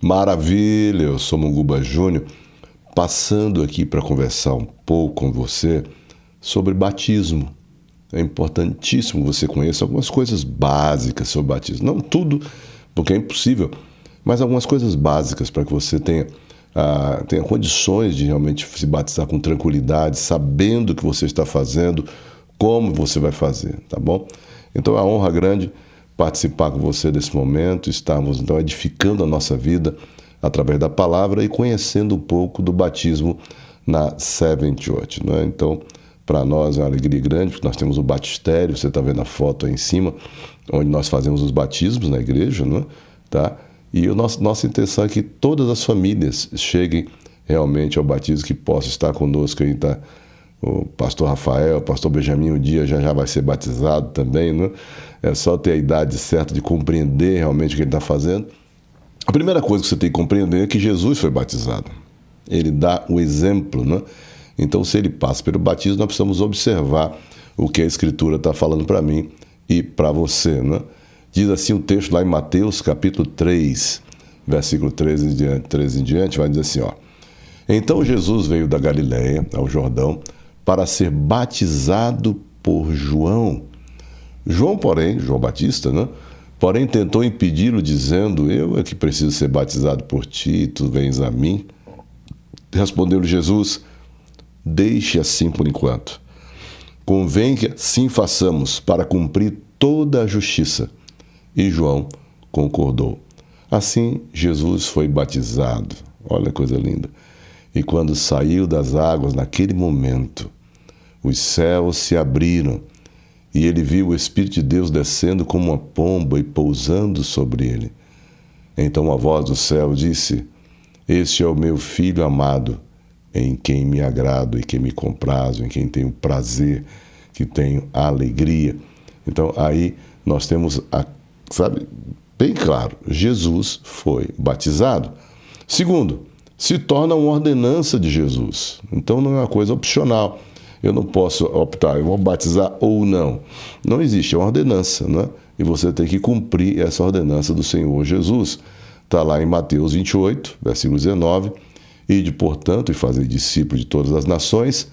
Maravilha, eu sou Munguba Júnior, passando aqui para conversar um pouco com você sobre batismo. É importantíssimo que você conheça algumas coisas básicas sobre batismo. Não tudo, porque é impossível, mas algumas coisas básicas para que você tenha condições de realmente se batizar com tranquilidade, sabendo o que você está fazendo, como você vai fazer, tá bom? Então é uma honra grande participar com você desse momento, estarmos então edificando a nossa vida através da palavra e conhecendo um pouco do batismo na Seven Church, não é? Então, para nós é uma alegria grande, porque nós temos o batistério, você está vendo a foto aí em cima, onde nós fazemos os batismos na igreja, não é? Tá? E nossa intenção é que todas as famílias cheguem realmente ao batismo, que possa estar conosco aí, tá? O pastor Rafael, o pastor Benjamin, um dia já vai ser batizado também, né? É só ter a idade certa de compreender realmente o que ele está fazendo. A primeira coisa que você tem que compreender é que Jesus foi batizado. Ele dá o exemplo, né? Então, se ele passa pelo batismo, nós precisamos observar o que a Escritura está falando para mim e para você, né? Diz assim o texto lá em Mateus, capítulo 3, versículo 13 em diante, vai dizer assim, ó. Então Jesus veio da Galiléia ao Jordão para ser batizado por João. João, porém, João Batista, né? Porém tentou impedi-lo, dizendo, eu é que preciso ser batizado por ti, tu vens a mim. Respondeu-lhe Jesus, deixe assim por enquanto. Convém que assim façamos para cumprir toda a justiça. E João concordou. Assim, Jesus foi batizado. Olha que coisa linda. E quando saiu das águas, naquele momento, os céus se abriram e ele viu o Espírito de Deus descendo como uma pomba e pousando sobre ele. Então a voz do céu disse, este é o meu Filho amado, em quem me agrado, em quem me comprazo, em quem tenho prazer, que tenho alegria. Então aí nós temos, bem claro, Jesus foi batizado. Segundo, se torna uma ordenança de Jesus. Então não é uma coisa opcional. Eu não posso optar, eu vou batizar ou não. Não existe, é uma ordenança, né? E você tem que cumprir essa ordenança do Senhor Jesus. Está lá em Mateus 28, versículo 19. Ide, portanto, e fazei discípulos de todas as nações,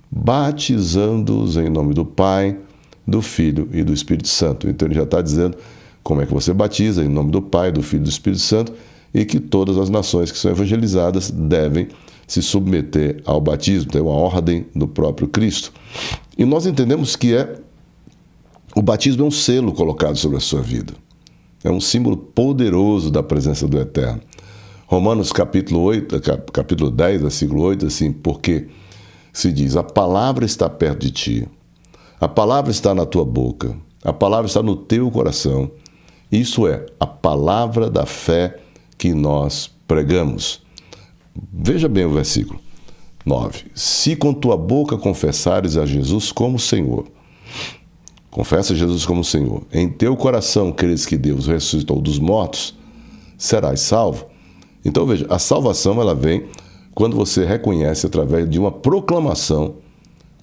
batizando-os em nome do Pai, do Filho e do Espírito Santo. Então ele já está dizendo como é que você batiza, em nome do Pai, do Filho e do Espírito Santo, e que todas as nações que são evangelizadas devem se submeter ao batismo. Então é uma ordem do próprio Cristo. E nós entendemos que o batismo é um selo colocado sobre a sua vida. É um símbolo poderoso da presença do Eterno. Romanos capítulo 10, versículo 8, assim, porque se diz, a palavra está perto de ti, a palavra está na tua boca, a palavra está no teu coração. Isso é a palavra da fé que nós pregamos. Veja bem o versículo 9. Se com tua boca confessares a Jesus como Senhor, confessa Jesus como Senhor, em teu coração creres que Deus ressuscitou dos mortos, serás salvo. Então veja, a salvação ela vem quando você reconhece através de uma proclamação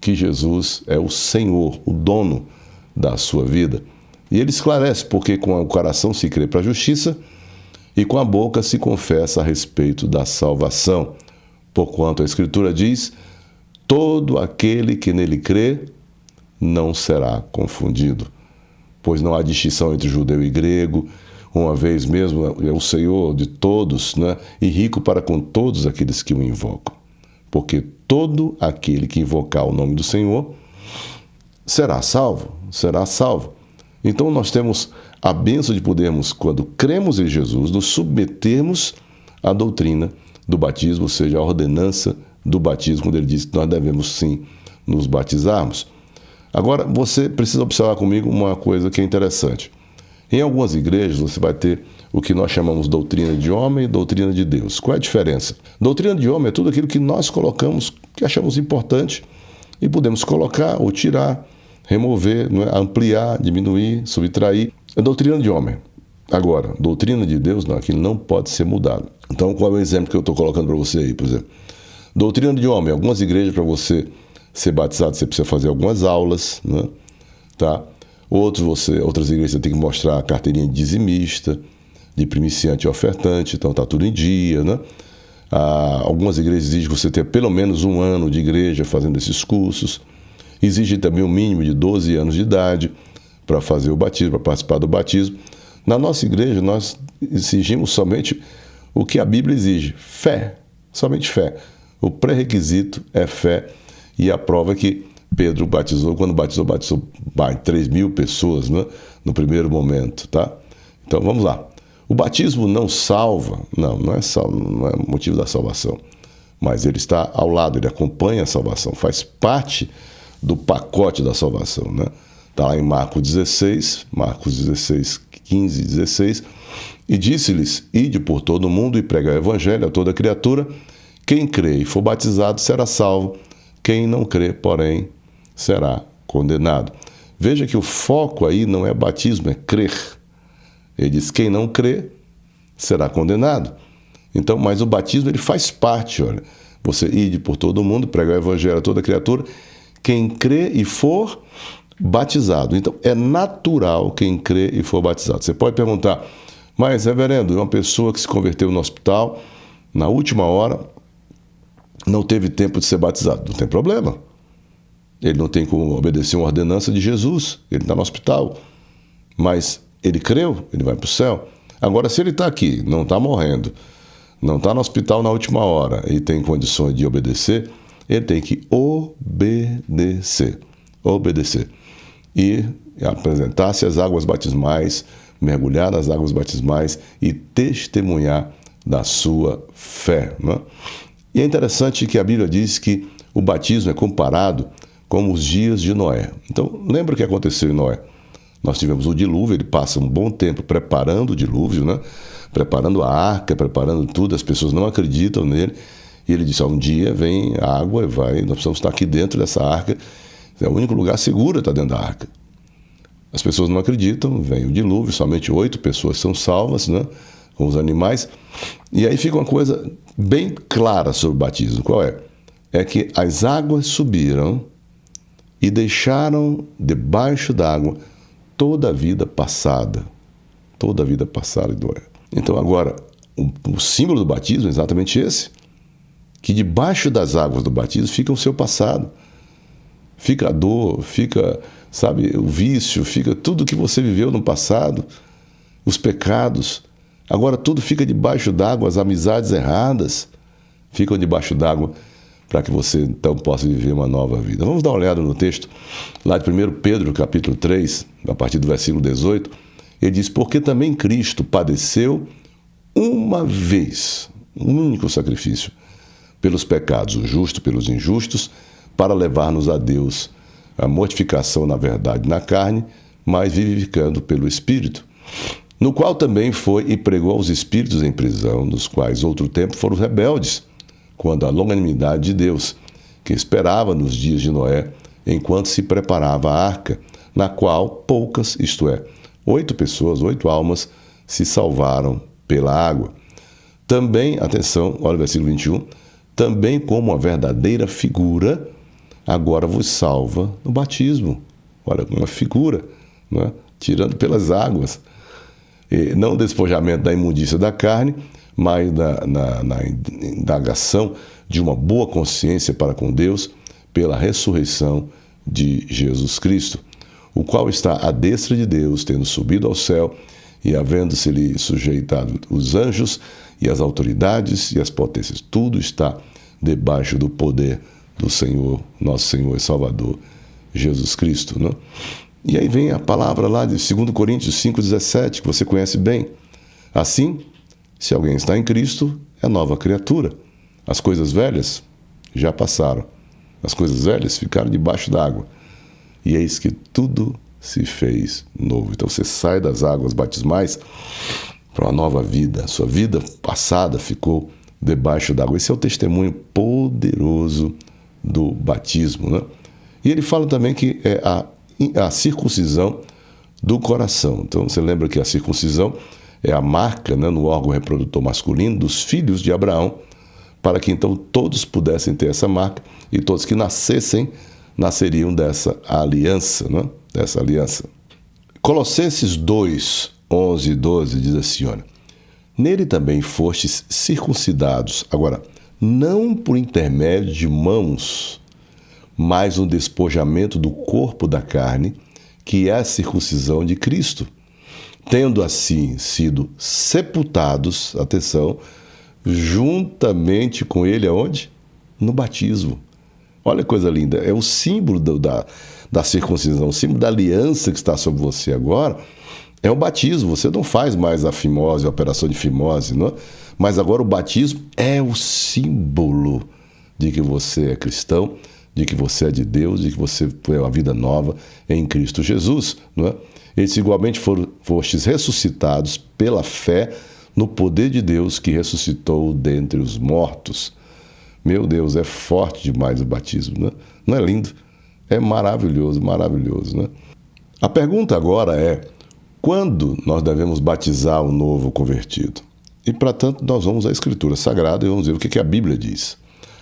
que Jesus é o Senhor, o dono da sua vida. E ele esclarece, porque com o coração se crê para a justiça e com a boca se confessa a respeito da salvação. Porquanto a Escritura diz, todo aquele que nele crê não será confundido. Pois não há distinção entre judeu e grego, uma vez mesmo é o Senhor de todos, né? E rico para com todos aqueles que o invocam. Porque todo aquele que invocar o nome do Senhor será salvo, será salvo. Então nós temos a bênção de podermos, quando cremos em Jesus, nos submetermos à doutrina do batismo, ou seja, a ordenança do batismo, quando ele diz que nós devemos sim nos batizarmos. Agora, você precisa observar comigo uma coisa que é interessante. Em algumas igrejas você vai ter o que nós chamamos de doutrina de homem e doutrina de Deus. Qual é a diferença? Doutrina de homem é tudo aquilo que nós colocamos, que achamos importante, e podemos colocar ou tirar, remover, não é? Ampliar, diminuir, subtrair. É doutrina de homem. Agora, doutrina de Deus, não, aquilo não pode ser mudado. Então, qual é o exemplo que eu estou colocando para você aí, por exemplo? Doutrina de homem, algumas igrejas, para você ser batizado, você precisa fazer algumas aulas, né? Tá? Outras igrejas você tem que mostrar a carteirinha de dizimista, de primiciante e ofertante, então está tudo em dia, né? Algumas igrejas exigem que você tenha pelo menos 1 ano de igreja fazendo esses cursos. Exige também um mínimo de 12 anos de idade para fazer o batismo, para participar do batismo. Na nossa igreja, nós exigimos somente o que a Bíblia exige: fé, somente fé. O pré-requisito é fé, e a prova é que Pedro batizou, quando batizou 3.000 pessoas, né, no primeiro momento, tá? Então vamos lá. O batismo não salva, não é motivo da salvação, mas ele está ao lado, ele acompanha a salvação, faz parte do pacote da salvação, né? Está lá em Marcos 16, 15 e 16, e disse-lhes: ide por todo o mundo e pregai o evangelho a toda criatura, quem crê e for batizado será salvo, quem não crê, porém, será condenado. Veja que o foco aí não é batismo, é crer. Ele diz: quem não crê será condenado. Então, mas o batismo ele faz parte, olha. Você ide por todo mundo, pregar o evangelho a toda criatura, quem crê e for batizado. Então, é natural quem crê e for batizado. Você pode perguntar: mas, reverendo, uma pessoa que se converteu no hospital, na última hora, não teve tempo de ser batizado. Não tem problema. Ele não tem como obedecer uma ordenança de Jesus. Ele está no hospital. Mas ele creu, ele vai para o céu. Agora, se ele está aqui, não está morrendo, não está no hospital na última hora e tem condições de obedecer, ele tem que obedecer. Obedecer. E apresentar-se às águas batismais, mergulhar nas águas batismais e testemunhar da sua fé, né? E é interessante que a Bíblia diz que o batismo é comparado com os dias de Noé. Então, lembra o que aconteceu em Noé? Nós tivemos o dilúvio, ele passa um bom tempo preparando o dilúvio, né? Preparando a arca, preparando tudo, as pessoas não acreditam nele. E ele disse: um dia vem a água e nós precisamos estar aqui dentro dessa arca. É o único lugar seguro, está dentro da arca. As pessoas não acreditam, vem o dilúvio, somente 8 pessoas são salvas, né? Com os animais. E aí fica uma coisa bem clara sobre o batismo. Qual é? É que as águas subiram e deixaram debaixo d'água toda a vida passada. Toda a vida passada de Noé. Então agora, o símbolo do batismo é exatamente esse. Que debaixo das águas do batismo fica o seu passado. Fica a dor, fica, sabe, o vício, fica tudo que você viveu no passado, os pecados. Agora tudo fica debaixo d'água, as amizades erradas ficam debaixo d'água para que você então possa viver uma nova vida. Vamos dar uma olhada no texto lá de 1 Pedro, capítulo 3, a partir do versículo 18. Ele diz: porque também Cristo padeceu uma vez, um único sacrifício, pelos pecados, o justo pelos injustos, para levar-nos a Deus, a mortificação na verdade na carne, mas vivificando pelo Espírito, no qual também foi e pregou aos espíritos em prisão, nos quais outro tempo foram rebeldes, quando a longanimidade de Deus, que esperava nos dias de Noé, enquanto se preparava a arca, na qual poucas, isto é, 8 pessoas, 8 almas, se salvaram pela água. Também, atenção, olha o versículo 21, também como uma verdadeira figura, agora vos salva no batismo. Olha, uma figura, né? Tirando pelas águas. E não o despojamento da imundícia da carne, mas na indagação de uma boa consciência para com Deus pela ressurreição de Jesus Cristo, o qual está à destra de Deus, tendo subido ao céu e havendo-se-lhe sujeitado os anjos e as autoridades e as potências. Tudo está debaixo do poder do Senhor, nosso Senhor e Salvador, Jesus Cristo, né? E aí vem a palavra lá de 2 Coríntios 5,17, que você conhece bem. Assim, se alguém está em Cristo, é nova criatura. As coisas velhas já passaram. As coisas velhas ficaram debaixo d'água. E eis que tudo se fez novo. Então você sai das águas batismais para uma nova vida. A sua vida passada ficou debaixo d'água. Esse é o testemunho poderoso do batismo, né? E ele fala também que é a circuncisão do coração. Então você lembra que a circuncisão é a marca, né, no órgão reprodutor masculino dos filhos de Abraão, para que então todos pudessem ter essa marca e todos que nasceriam dessa aliança, né? Dessa aliança. Colossenses 2, 11 e 12 diz assim, olha: Nele também fostes circuncidados. Agora, não por intermédio de mãos, mas no despojamento do corpo da carne, que é a circuncisão de Cristo, tendo assim sido sepultados, atenção, juntamente com ele aonde? No batismo. Olha que coisa linda, é o símbolo da circuncisão, o símbolo da aliança que está sobre você agora, é o batismo. Você não faz mais a fimose, a operação de fimose, não é? Mas agora o batismo é o símbolo de que você é cristão, de que você é de Deus, de que você foi uma vida nova em Cristo Jesus, não é? Eles igualmente fostes ressuscitados pela fé no poder de Deus que ressuscitou dentre os mortos. Meu Deus, é forte demais o batismo, né? Não é lindo? É maravilhoso, maravilhoso, né? A pergunta agora é: quando nós devemos batizar o novo convertido? E, para tanto, nós vamos à Escritura Sagrada e vamos ver o que a Bíblia diz.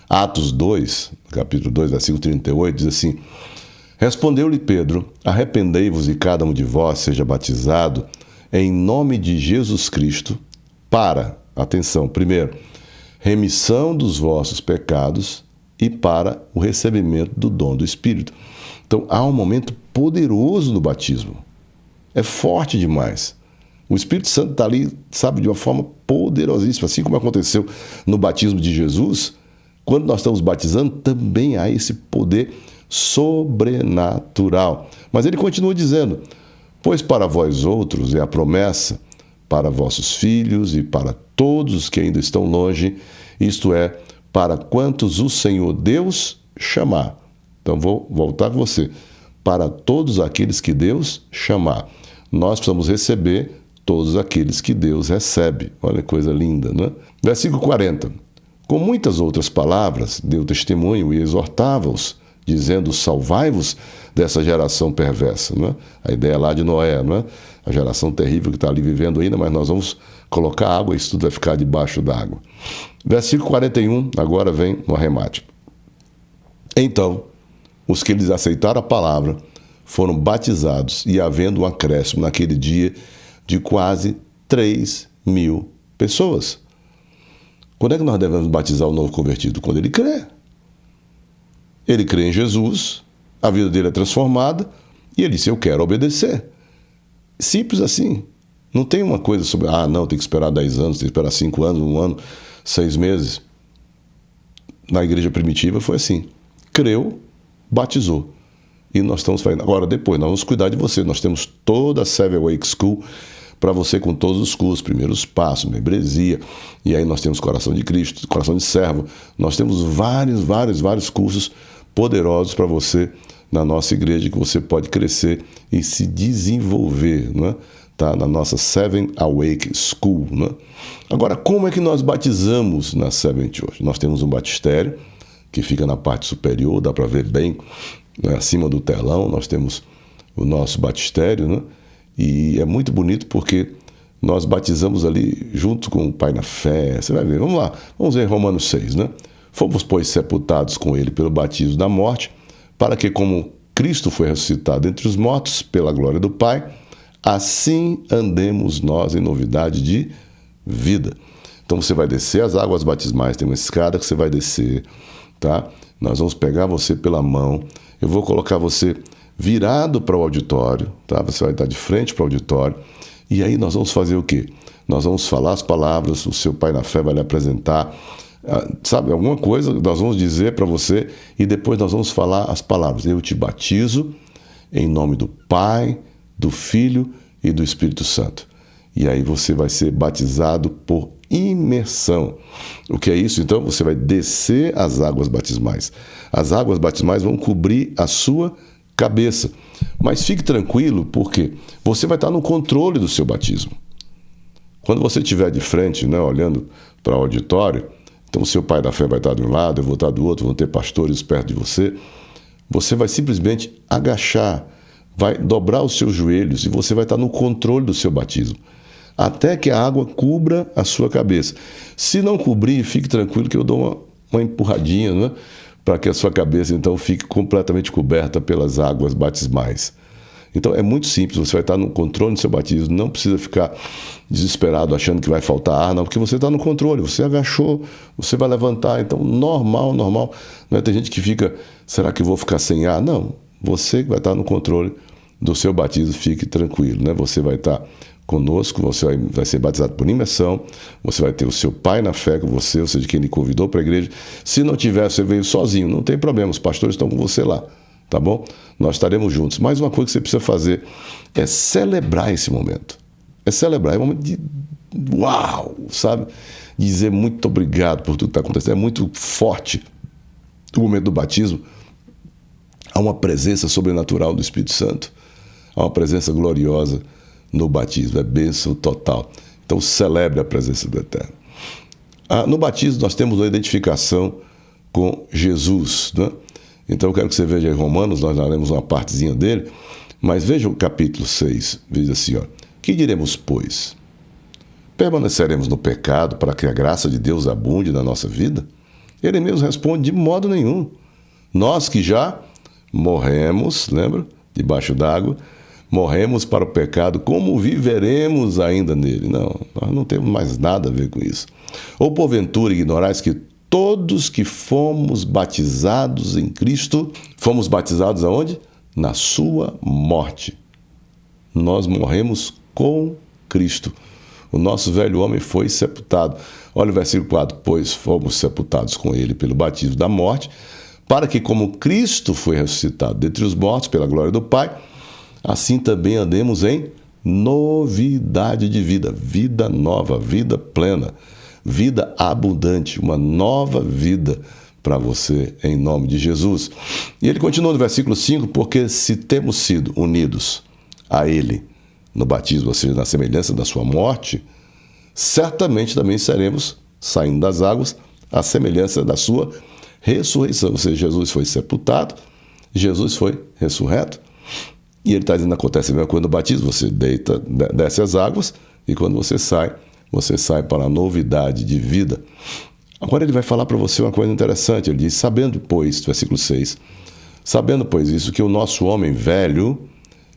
Atos 2, capítulo 2, versículo 38, diz assim: respondeu-lhe Pedro: arrependei-vos e cada um de vós seja batizado em nome de Jesus Cristo para, atenção, primeiro, remissão dos vossos pecados e para o recebimento do dom do Espírito. Então, há um momento poderoso no batismo. É forte demais. O Espírito Santo está ali, sabe, de uma forma poderosíssima. Assim como aconteceu no batismo de Jesus, quando nós estamos batizando, também há esse poder sobrenatural. Mas ele continua dizendo: pois para vós outros é a promessa, para vossos filhos e para todos os que ainda estão longe, isto é, para quantos o Senhor Deus chamar. Então vou voltar com você. Para todos aqueles que Deus chamar. Nós precisamos receber todos aqueles que Deus recebe. Olha que coisa linda, né? Versículo 40. Com muitas outras palavras, deu testemunho e exortava-os, dizendo: salvai-vos dessa geração perversa. Né? A ideia lá de Noé, né? A geração terrível que está ali vivendo ainda, mas nós vamos colocar água e isso tudo vai ficar debaixo d'água. Versículo 41, agora vem no arremate. Então, os que lhes aceitaram a palavra foram batizados, e havendo um acréscimo naquele dia de quase 3.000 pessoas. Quando é que nós devemos batizar o novo convertido? Quando ele crê. Ele crê em Jesus, a vida dele é transformada, e ele disse: eu quero obedecer. Simples assim. Não tem uma coisa sobre, não, tem que esperar 10 anos, tem que esperar 5 anos, 1 ano, 6 meses. Na igreja primitiva foi assim. Creu, batizou. E nós estamos fazendo. Agora, depois, nós vamos cuidar de você. Nós temos toda a Seven Wake School para você, com todos os cursos, primeiros passos, membresia, e aí nós temos Coração de Cristo, Coração de Servo. Nós temos vários cursos poderosos para você na nossa igreja, que você pode crescer e se desenvolver, né? Tá? Na nossa Seven Awake School. Né? Agora, como é que nós batizamos na Seven Church? Nós temos um batistério, que fica na parte superior, dá para ver bem, né? Acima do telão, nós temos o nosso batistério, né? E é muito bonito porque nós batizamos ali junto com o Pai na fé. Você vai ver, vamos lá, vamos ver Romanos 6, né? Fomos, pois, sepultados com ele pelo batismo da morte, para que, como Cristo foi ressuscitado entre os mortos pela glória do Pai, assim andemos nós em novidade de vida. Então você vai descer as águas batismais, tem uma escada que você vai descer, tá? Nós vamos pegar você pela mão, eu vou colocar você virado para o auditório, tá? Você vai estar de frente para o auditório, e aí nós vamos fazer o quê? Nós vamos falar as palavras, o seu Pai na fé vai lhe apresentar, sabe, alguma coisa nós vamos dizer para você, e depois nós vamos falar as palavras. Eu te batizo em nome do Pai, do Filho e do Espírito Santo. E aí você vai ser batizado por imersão. O que é isso? Então você vai descer as águas batismais. As águas batismais vão cobrir a sua cabeça. Mas fique tranquilo, porque você vai estar no controle do seu batismo. Quando você estiver de frente, né, olhando para o auditório, então o seu Pai da fé vai estar de um lado, eu vou estar do outro, vão ter pastores perto de você. Você vai simplesmente agachar, vai dobrar os seus joelhos e você vai estar no controle do seu batismo, até que a água cubra a sua cabeça. Se não cobrir, fique tranquilo que eu dou uma empurradinha, né, para que a sua cabeça então fique completamente coberta pelas águas batismais. Então é muito simples, você vai estar no controle do seu batismo, não precisa ficar desesperado achando que vai faltar ar, não, porque você está no controle, você agachou, você vai levantar, então normal. Não é? Tem gente que fica, será que eu vou ficar sem ar? Não, você vai estar no controle do seu batismo, fique tranquilo, né? Você vai estar conosco, você vai ser batizado por imersão, você vai ter o seu pai na fé com você, ou seja, quem lhe convidou para a igreja. Se não tiver, você veio sozinho, não tem problema, os pastores estão com você lá, tá bom? Nós estaremos juntos. Mas uma coisa que você precisa fazer é celebrar esse momento. É celebrar, é um momento de uau, sabe? Dizer muito obrigado por tudo que está acontecendo. É muito forte o momento do batismo. Há uma presença sobrenatural do Espírito Santo. Há uma presença gloriosa no batismo, é bênção total. Então celebre a presença do Eterno. No batismo nós temos uma identificação com Jesus, né? Então eu quero que você veja em Romanos, nós lemos uma partezinha dele, mas veja o capítulo 6, diz assim, ó: que diremos, pois? Permaneceremos no pecado para que a graça de Deus abunde na nossa vida? Ele mesmo responde: de modo nenhum. Nós que já morremos, lembra? Debaixo d'água, morremos para o pecado, como viveremos ainda nele? Não, nós não temos mais nada a ver com isso. Ou porventura ignorais que todos que fomos batizados em Cristo, fomos batizados aonde? Na sua morte. Nós morremos com Cristo. O nosso velho homem foi sepultado. Olha o versículo 4. Pois fomos sepultados com ele pelo batismo da morte, para que como Cristo foi ressuscitado dentre os mortos pela glória do Pai, assim também andemos em novidade de vida, vida nova, vida plena, vida abundante, uma nova vida para você, em nome de Jesus. E ele continua no versículo 5, porque se temos sido unidos a ele no batismo, ou seja, na semelhança da sua morte, certamente também seremos, saindo das águas, a semelhança da sua ressurreição. Ou seja, Jesus foi sepultado, Jesus foi ressurreto, e ele está dizendo que acontece a mesma coisa no batismo. Você desce as águas, e quando você sai para a novidade de vida. Agora ele vai falar para você uma coisa interessante. Ele diz: sabendo, pois, versículo 6, sabendo, pois, isso, que o nosso homem velho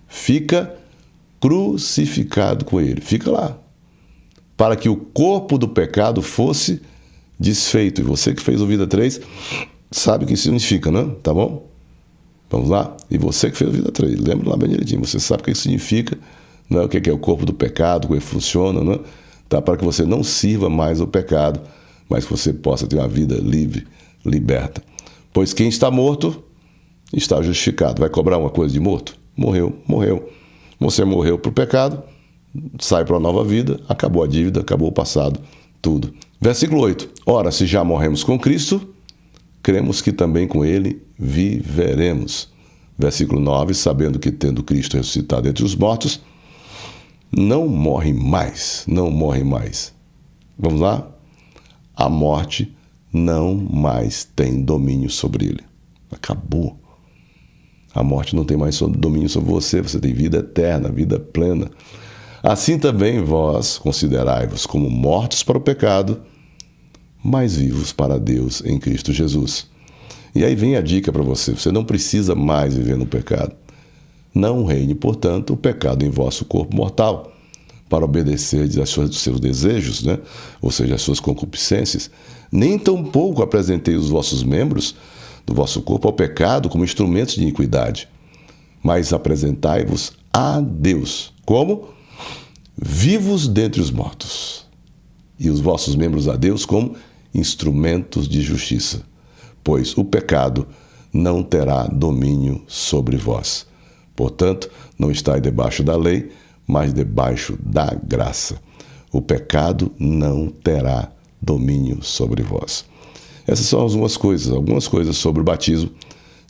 fica crucificado com ele. Fica lá. Para que o corpo do pecado fosse desfeito. E você que fez o Vida 3 sabe o que isso significa, né? Tá bom? Vamos lá? E você que fez o Vida 3, lembra lá bem direitinho. Você sabe o que isso significa, não é? O que é o corpo do pecado, como ele funciona, né? Tá? Para que você não sirva mais ao pecado, mas que você possa ter uma vida livre, liberta. Pois quem está morto está justificado. Vai cobrar uma coisa de morto? Morreu. Você morreu para o pecado, sai para uma nova vida, acabou a dívida, acabou o passado, tudo. Versículo 8. Ora, se já morremos com Cristo, cremos que também com ele viveremos. Versículo 9. Sabendo que, tendo Cristo ressuscitado entre os mortos, não morre mais. Vamos lá? A morte não mais tem domínio sobre ele. Acabou. A morte não tem mais domínio sobre você. Você tem vida eterna, vida plena. Assim também vós considerai-vos como mortos para o pecado, mas vivos para Deus em Cristo Jesus. E aí vem a dica para você: você não precisa mais viver no pecado. Não reine, portanto, o pecado em vosso corpo mortal, para obedecer aos seus desejos, né? Ou seja, às suas concupiscências. Nem tampouco apresentei os vossos membros do vosso corpo ao pecado como instrumentos de iniquidade, mas apresentai-vos a Deus como vivos dentre os mortos, e os vossos membros a Deus como instrumentos de justiça, pois o pecado não terá domínio sobre vós. Portanto, não estáis debaixo da lei, mas debaixo da graça. O pecado não terá domínio sobre vós. Essas são algumas coisas sobre o batismo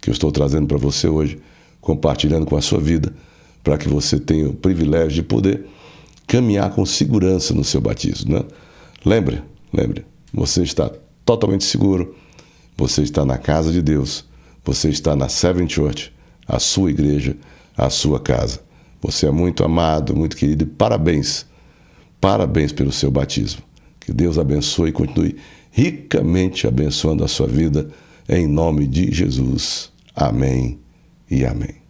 que eu estou trazendo para você hoje, compartilhando com a sua vida, para que você tenha o privilégio de poder caminhar com segurança no seu batismo, né? Lembre, você está totalmente seguro, você está na casa de Deus, você está na Seven Church, a sua igreja, a sua casa. Você é muito amado, muito querido, e parabéns pelo seu batismo. Que Deus abençoe e continue ricamente abençoando a sua vida, em nome de Jesus. Amém e amém.